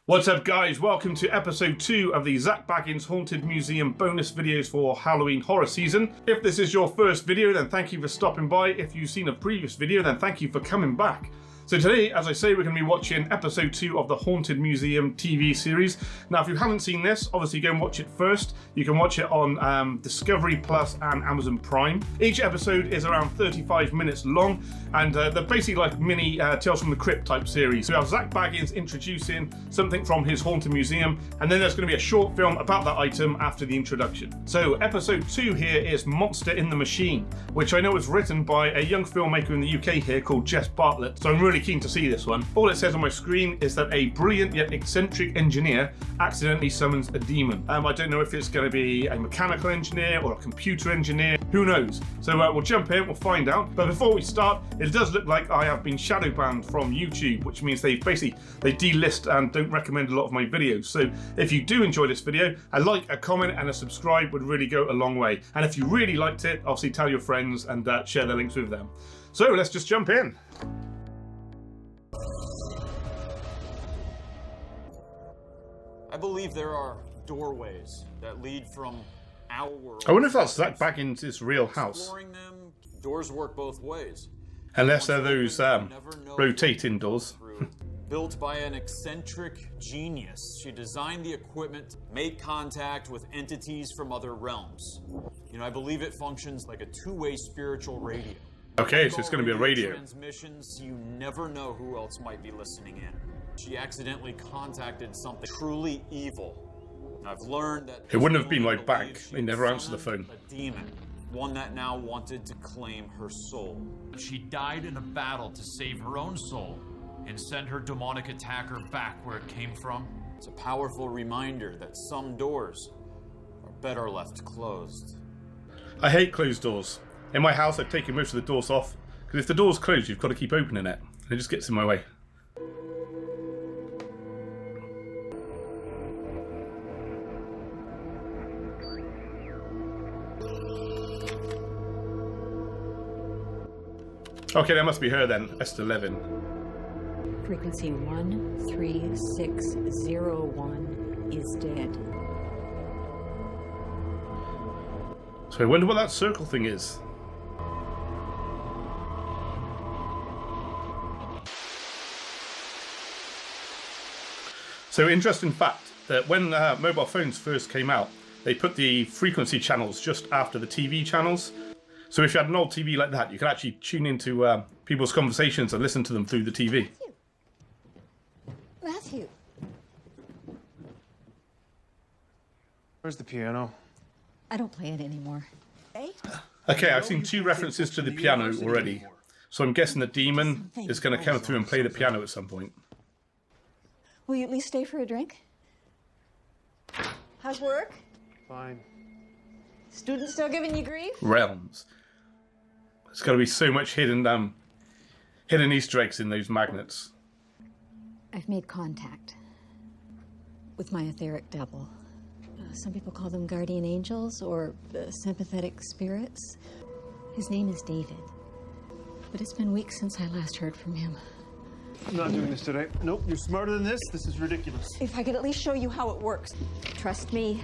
What's up guys, welcome to episode 2 of the Zach Bagans Haunted Museum bonus videos for Halloween horror season. If this is your first video, then thank you for stopping by. If you've seen a previous video, then thank you for coming back. So today, as I say, we're going to be watching episode 2 of the Haunted Museum TV series. Now, if you haven't seen this, obviously go and watch it first. You can watch it on Discovery Plus and Amazon Prime. Each episode is around 35 minutes long, and they're basically like mini Tales from the Crypt type series. So we have Zach Bagans introducing something from his Haunted Museum, and then there's going to be a short film about that item after the introduction. So episode 2 here is Monster in the Machine, which I know was written by a young filmmaker in the UK here called Jess Bartlett. So I'm really keen to see this one. All it says on my screen is that a brilliant yet eccentric engineer accidentally summons a demon. I don't know if it's going to be a mechanical engineer or a computer engineer, who knows? So we'll jump in, we'll find out. But before we start, it does look like I have been shadow banned from YouTube, which means they delist and don't recommend a lot of my videos. So if you do enjoy this video, a like, a comment and a subscribe would really go a long way. And if you really liked it, obviously tell your friends and share the links with them. So let's just jump in. I believe there are doorways that lead from our world. I wonder if that's Zach Bagans' real house. Exploring them, doors work both ways. Unless they're those rotating doors. Built by an eccentric genius, she designed the equipment, made contact with entities from other realms. You know, I believe it functions like a two-way spiritual radio. Okay, so it's going to be a radio. Transmissions, you never know who else might be listening in. She accidentally contacted something truly evil. I've learned that it wouldn't have been my back. They never answered the phone. A demon, one that now wanted to claim her soul. She died in a battle to save her own soul and send her demonic attacker back where it came from. It's a powerful reminder that some doors are better left closed. I hate closed doors. In my house, I've taken most of the doors off, because if the door's closed, you've got to keep opening it, and it just gets in my way. Okay, that must be her then, S11. Frequency 13601 is dead. So I wonder what that circle thing is. So interesting fact that when mobile phones first came out, they put the frequency channels just after the TV channels. So if you had an old TV like that, you could actually tune into people's conversations and listen to them through the TV. Matthew. Where's the piano? I don't play it anymore. Hey? Okay, I've seen 2 references to the piano already. So I'm guessing the demon is going to come through and play the piano at some point. Will you at least stay for a drink? How's work? Fine. Students still giving you grief? Realms. There's got to be so much hidden Easter eggs in those magnets. I've made contact with my etheric double. Some people call them guardian angels or sympathetic spirits. His name is David. But it's been weeks since I last heard from him. I'm not doing this today. Nope, you're smarter than this. This is ridiculous. If I could at least show you how it works. Trust me,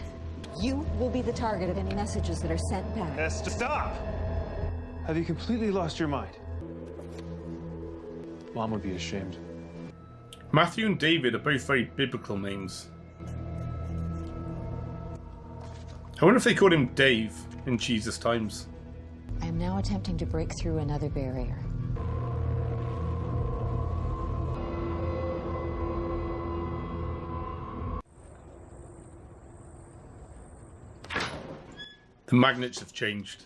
you will be the target of any messages that are sent back. Esther, stop! Have you completely lost your mind? Mom would be ashamed. Matthew and David are both very biblical names. I wonder if they called him Dave in Jesus times. I am now attempting to break through another barrier. The magnets have changed.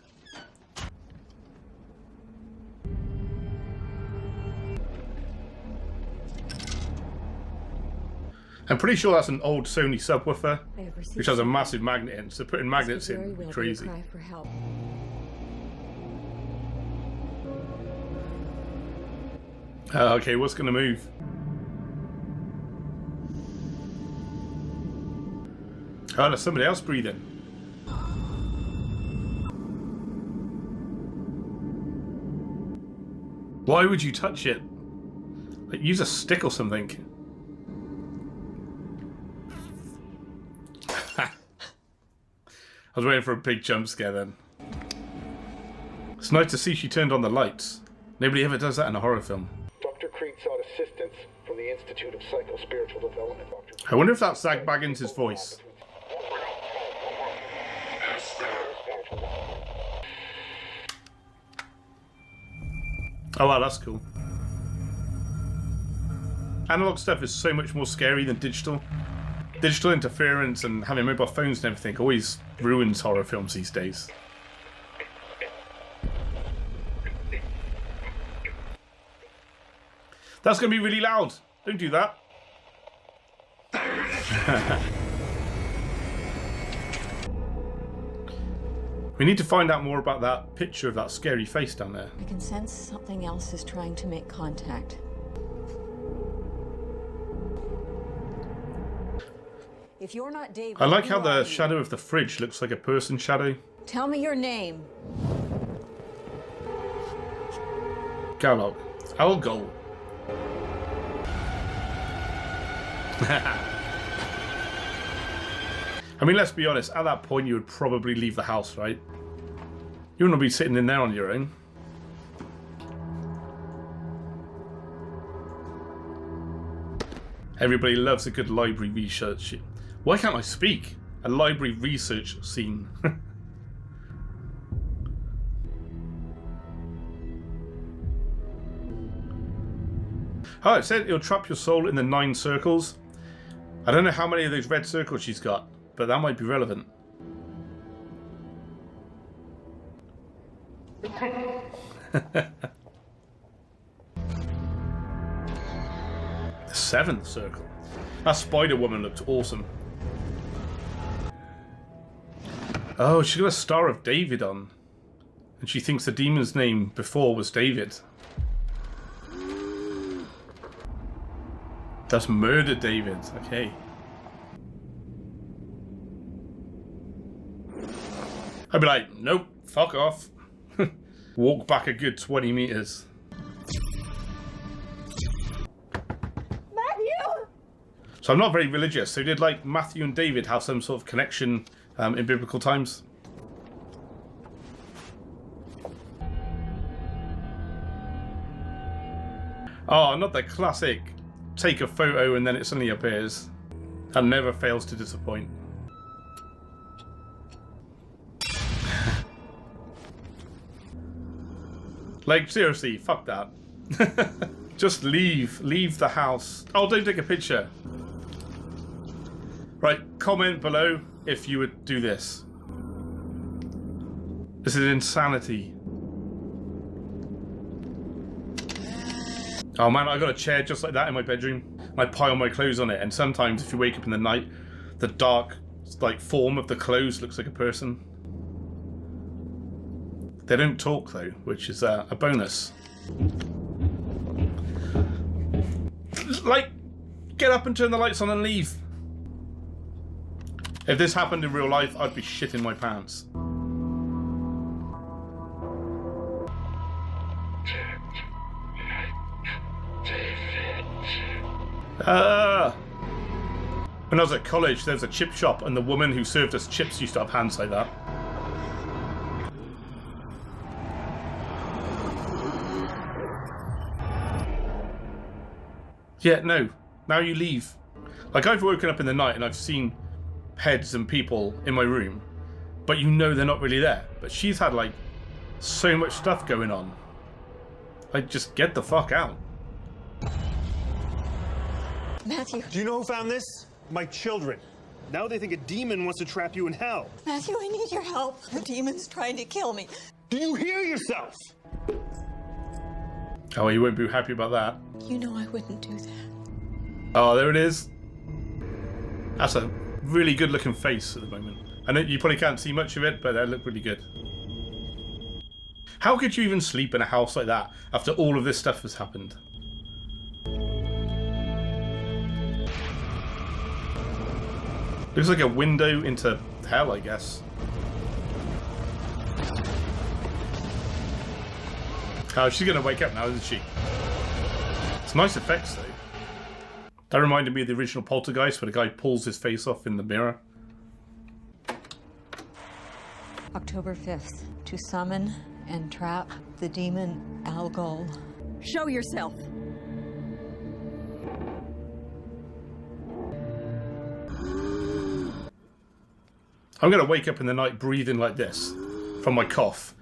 I'm pretty sure that's an old Sony subwoofer, which has a massive magnet in, so putting magnets in would be crazy. Cry for help. Okay, what's going to move? Oh, there's somebody else breathing. Why would you touch it? Like, use a stick or something. was waiting for a big jump scare then. It's nice to see she turned on the lights. Nobody ever does that in a horror film. Dr. Creed sought assistance from the Institute of Psycho-Spiritual Development. I wonder if that's Zach Bagans' voice. Oh wow, that's cool. Analog stuff is so much more scary than digital. Digital interference and having mobile phones and everything always ruins horror films these days. That's going to be really loud. Don't do that. We need to find out more about that picture of that scary face down there. I can sense something else is trying to make contact. If you're not David, I like how the shadow of the fridge looks like a person shadow. Tell me your name. Galog. Algol. I mean, let's be honest, at that point you would probably leave the house, right? You wouldn't be sitting in there on your own. Everybody loves a good library research. Why can't I speak? A library research scene. Oh, it said it'll trap your soul in the 9 circles. I don't know how many of those red circles she's got, but that might be relevant. The 7th circle. That Spider Woman looked awesome. Oh, she's got a Star of David on. And she thinks the demon's name before was David. That's Murder David. Okay. I'd be like, nope, fuck off. Walk back a good 20 meters. Matthew! So I'm not very religious. So did like Matthew and David have some sort of connection in biblical times? Oh, not the classic take a photo and then it suddenly appears. That never fails to disappoint. Like, seriously, fuck that. Just leave the house. Oh, don't take a picture. Right, comment below if you would do this. This is insanity. Oh man, I got a chair just like that in my bedroom. And I pile my clothes on it, and sometimes if you wake up in the night, the dark like form of the clothes looks like a person. They don't talk though, which is a bonus. Like, get up and turn the lights on and leave. If this happened in real life, I'd be shitting my pants. When I was at college, there was a chip shop, and the woman who served us chips used to have hands like that. Yeah, no. Now you leave. Like, I've woken up in the night and I've seen heads and people in my room, but you know they're not really there. But she's had, like, so much stuff going on. Like, just get the fuck out. Matthew. Do you know who found this? My children. Now they think a demon wants to trap you in hell. Matthew, I need your help. The demon's trying to kill me. Do you hear yourself? Oh, you won't be happy about that. You know I wouldn't do that. Oh, there it is. That's a really good looking face at the moment. I know you probably can't see much of it, but they look really good. How could you even sleep in a house like that after all of this stuff has happened? Looks like a window into hell, I guess. Oh, she's gonna wake up now, isn't she? It's nice effects, though. That reminded me of the original Poltergeist, where the guy pulls his face off in the mirror. October 5th, to summon and trap the demon Algol. Show yourself. I'm going to wake up in the night breathing like this from my cough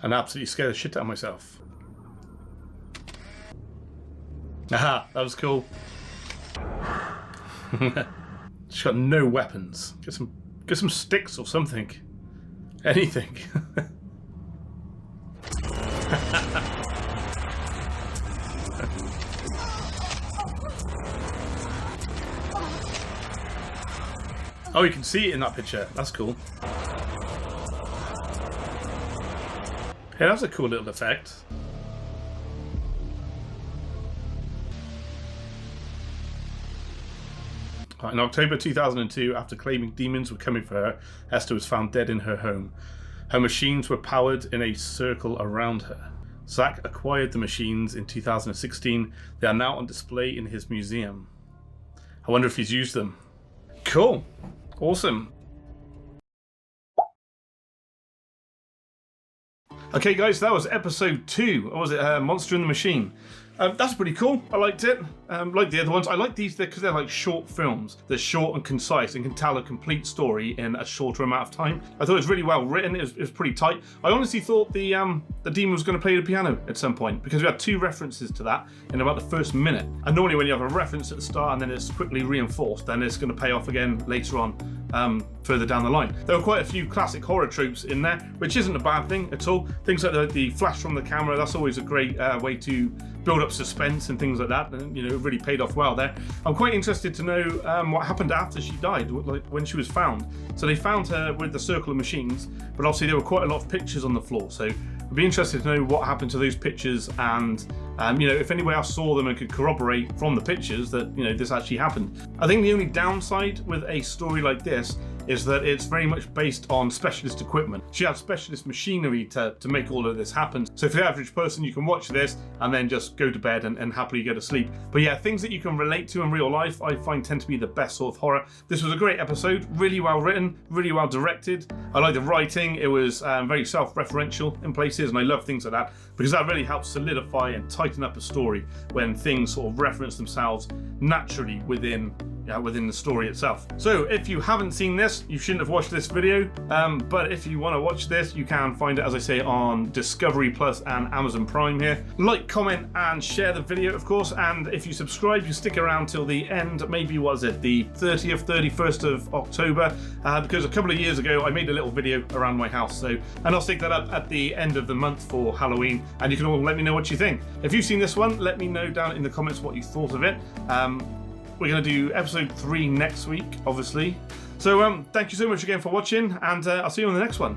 and absolutely scare the shit out of myself. Aha, that was cool. She's got no weapons. Get some sticks or something. Anything. Oh, you can see it in that picture. That's cool. Yeah, that's a cool little effect. In October 2002, after claiming demons were coming for her, Esther was found dead in her home. Her machines were powered in a circle around her. Zack acquired the machines in 2016. They are now on display in his museum. I wonder if he's used them. Cool. Awesome. Okay guys, that was episode 2. Or was it Monster in the Machine? That's pretty cool. I liked it. Like the other ones. I like these because they're like short films. They're short and concise and can tell a complete story in a shorter amount of time. I thought it was really well written. It was pretty tight. I honestly thought the demon was going to play the piano at some point because we had 2 references to that in about the first minute. And normally when you have a reference at the start and then it's quickly reinforced, then it's going to pay off again later on. Further down the line. There were quite a few classic horror tropes in there, which isn't a bad thing at all. Things like the flash from the camera, that's always a great way to build up suspense and things like that, and you know, it really paid off well there. I'm quite interested to know what happened after she died, like when she was found. So they found her with the circle of machines, but obviously there were quite a lot of pictures on the floor, so I'd be interested to know what happened to those pictures and you know, if anyone else saw them and could corroborate from the pictures that, you know, this actually happened. I think the only downside with a story like this is that it's very much based on specialist equipment. She had specialist machinery to make all of this happen. So for the average person, you can watch this and then just go to bed and happily go to sleep. But yeah, things that you can relate to in real life, I find tend to be the best sort of horror. This was a great episode, really well written, really well directed. I like the writing. It was very self-referential in places, and I love things like that because that really helps solidify and tighten up a story when things sort of reference themselves naturally within the story itself. So if you haven't seen this, you shouldn't have watched this video, but if you want to watch this, you can find it, as I say, on Discovery Plus and Amazon Prime here. Like, comment and share the video, of course, and if you subscribe, you stick around till the end, maybe was it the 30th, 31st of October, because a couple of years ago I made a little video around my house, and I'll stick that up at the end of the month for Halloween, and you can all let me know what you think. If you've seen this one, let me know down in the comments what you thought of it. We're going to do episode 3 next week, obviously. So thank you so much again for watching, and I'll see you on the next one.